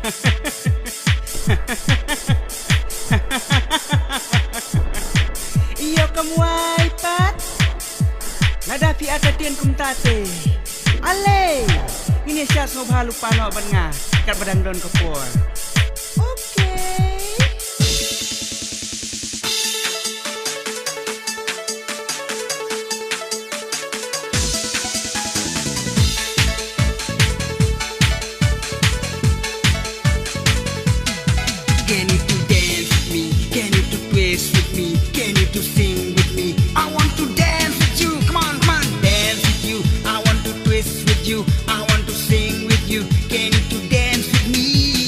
Iyo kamu iPad ngadapi atatian kum tate ale ini syas ngobhalu pano banga kat badang don kapur. Can you to dance with me? Can you to twist with me? Can you to sing with me? I want to dance with you. Come on, come on, dance with you. I want to twist with you. I want to sing with you. Can you to dance with me?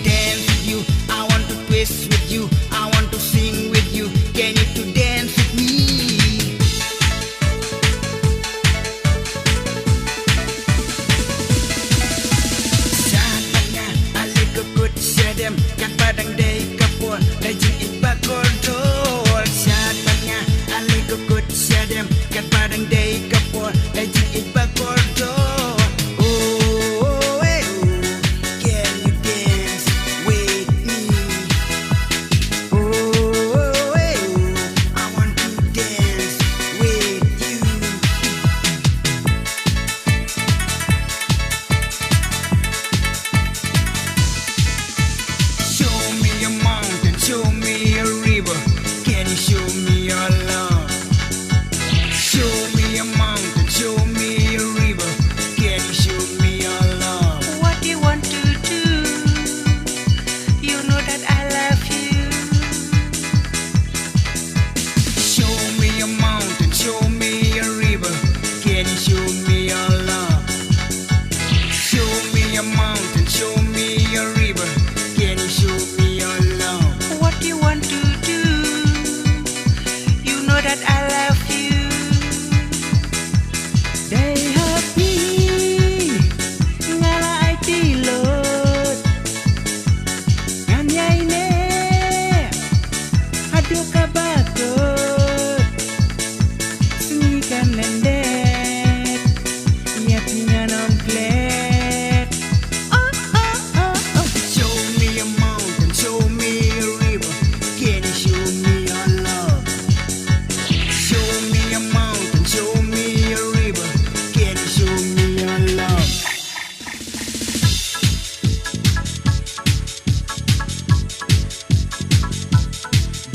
Dance with you. I want to twist with you. I want to sing with you. Can you to dance with me? Saatnya alik kekut syadem kat padang day kapur lajing ibak kordol. Saatnya alik kekut syadem kat padang day kapur lajing ibak kordol. Oh, hey, oh, can you dance with me? Oh, hey, oh, I want to dance with you. Show me a mountain, show me a river. Can you show me your love? Show me a mountain, show me a river. Can you show me your love? What do you want to do? You know that I love you. Show me a mountain, show me a river. Can you show me your love? Show me a mountain, show me a river. Can you show me your love? What do you want to do? You know that I love you. Day happy ngala ai tilot ngan yai ne hadu kabakot senikan lendet ia pingan omplet. Oh oh oh oh. Show me a mountain, show me a river. Can you show me your love? Show me a mountain, show me a river. Can you show me your love?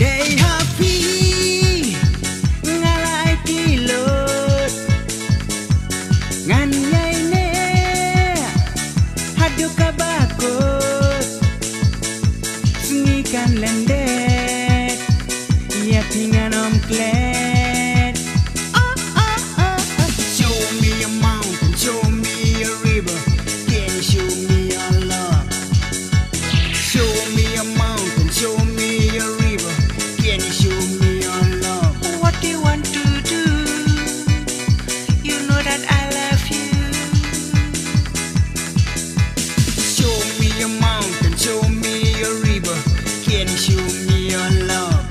Day happy ngala ai tilot ngan yai ne hadu kabakot senikan lendet ia pingan omplet. Oh oh oh oh. Show me a mountain, show me a river. Can you show me your love? Show me a mountain, show me a river. Can you show me your love? What do you want to do? You know that I love you. Show me a mountain, show me a river. Can you show me your love?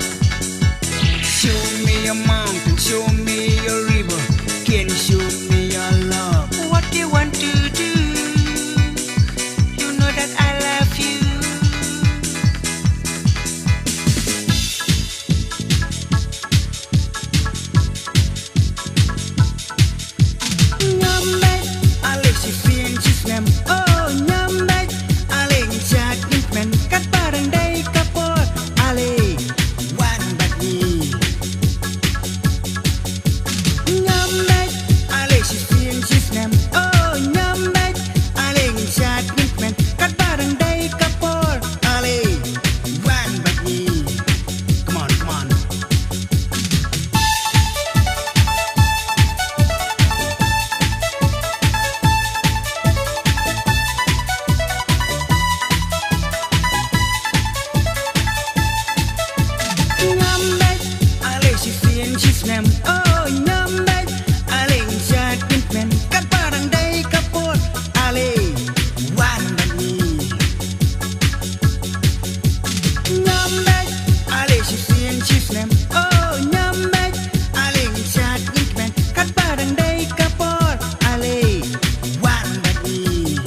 Show me a mountain, show me a river. Can you show me your love? What do you want to do? You know that I love you. Nyambek alik si fin si snem. Oh nyambek alik jak men kat barang day kapur alik wan bagi. Nyambek alik si fin si snem. Oh nyambek alik jak men kat barang day kapur alik wan bagi. Come on, come on. Nyambek alik si fin si snem. Oh nyambek alik jak men kat barang day kapur alik wan bagi. Nyambek alik si fin si snem. Oh nyambek alik jak men kat barang day kapur alik wan bagi.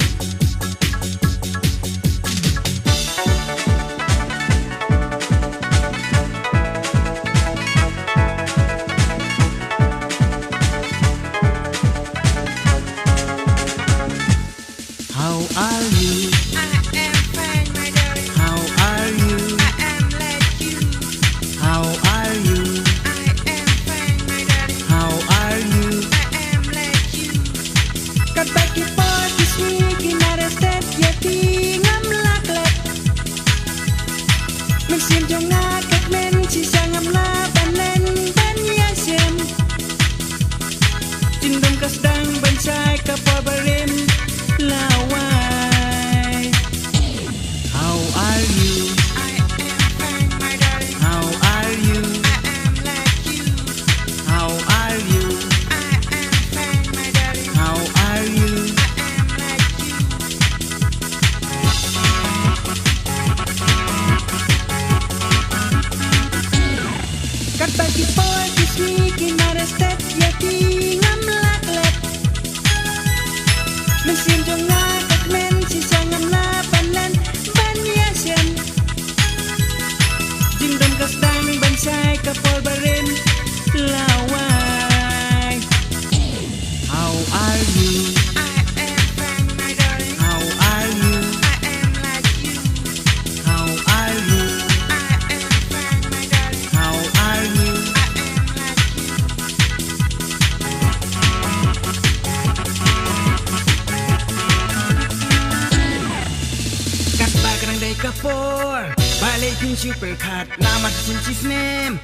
pin super cut nama sincis name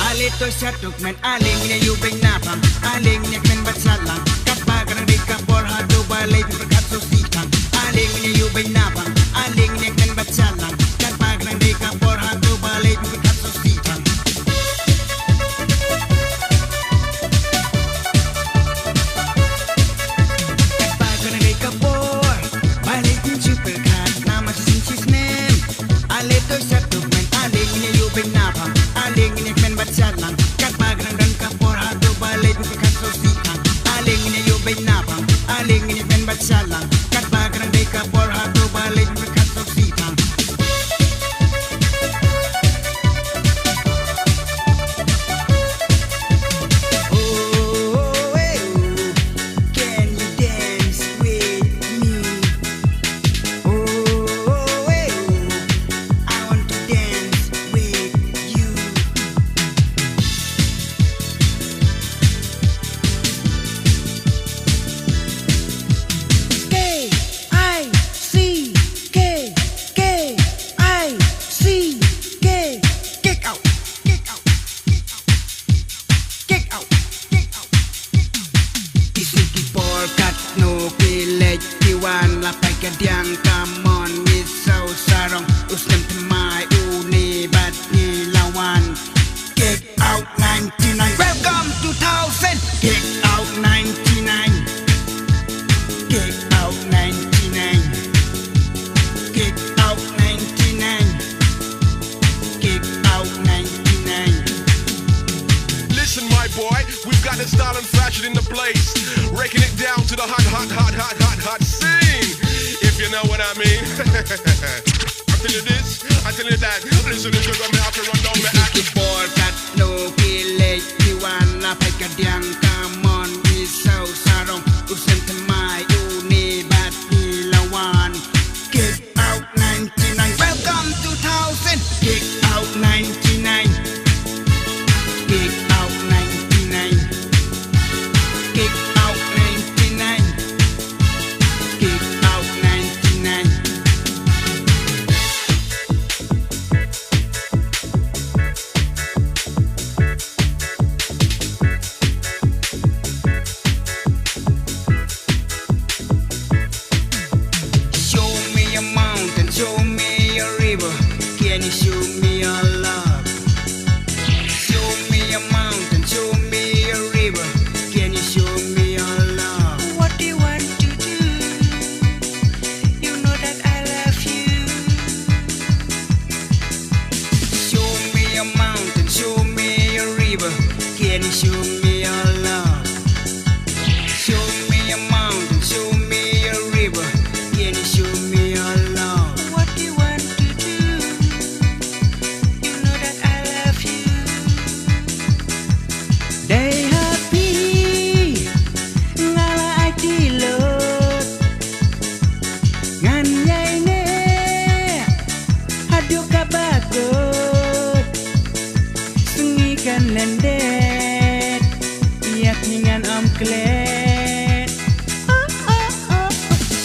ale to shatuk men ale mine you bring napam ale mine men batsalang kat bagan de kapor hadu balai pin kat so sikang ale mine you bring napam ale mine men batsalang kat bagan de kapor hadu balai pin kat so sikang kat bagan de kapor balai pin super cut nama sincis name ale to shatuk men ale mine you bring napam ale mine men batsalang kat bagan de kapor hadu balai pin kat so sikang ale mine you bring napam ale mine men batsalang kat bagan de kapor hadu balai pin kat so sikang Kadiang come on with so sarong usnem temai uni bat ni lawan kick out 99 welcome 2000 kick out 99 kick out 99 kick out 99 kick out 99 Listen my boy, we've got the style and fashion in the place, breaking it down to the hot scene. If you know what I mean. I tell you this, I tell you that. Listen to sugar, me have to run down my act. Before kat no pilih diwan lapai kadiang come on we so sarong usem temai uni bat ni lawan kick out 99 welcome 2000 kick out 99 kick out 99 kick out 99 kick out 99 Show me a mountain, show me a river. Can you show me your love? Show me a mountain, show me a river. Can you show me your love? What do you want to do? You know that I love you. Show me a mountain, show me a river. Can you show me your love? Show me a mountain, show me a river. Can you show me your love? What do you want to do? You know that I love you. Day happy ngala ai tilot ngan yai ne hadu kabagot sungi kan lendet iak ningan am klet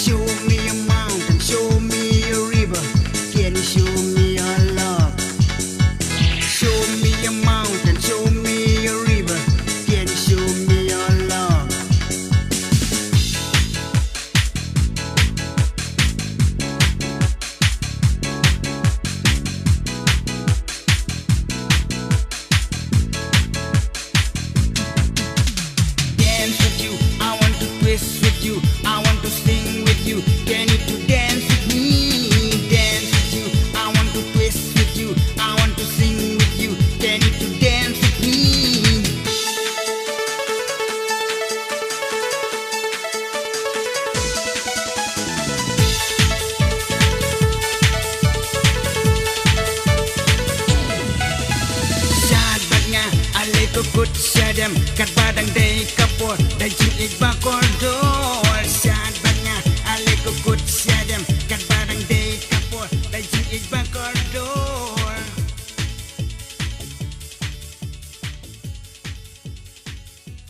Show me a mountain, show me a river. Can you show me your love? Show me a mountain, show me a river. Can you show me your love? Dance with you, I want to twist with you, I want to sing with you. Can you to dance with me? Dance with you, I want to twist with you, I want to sing with you. Can you to dance with me? Shad bat nga ale to kut shadam kat badang day kapor day jing ik bak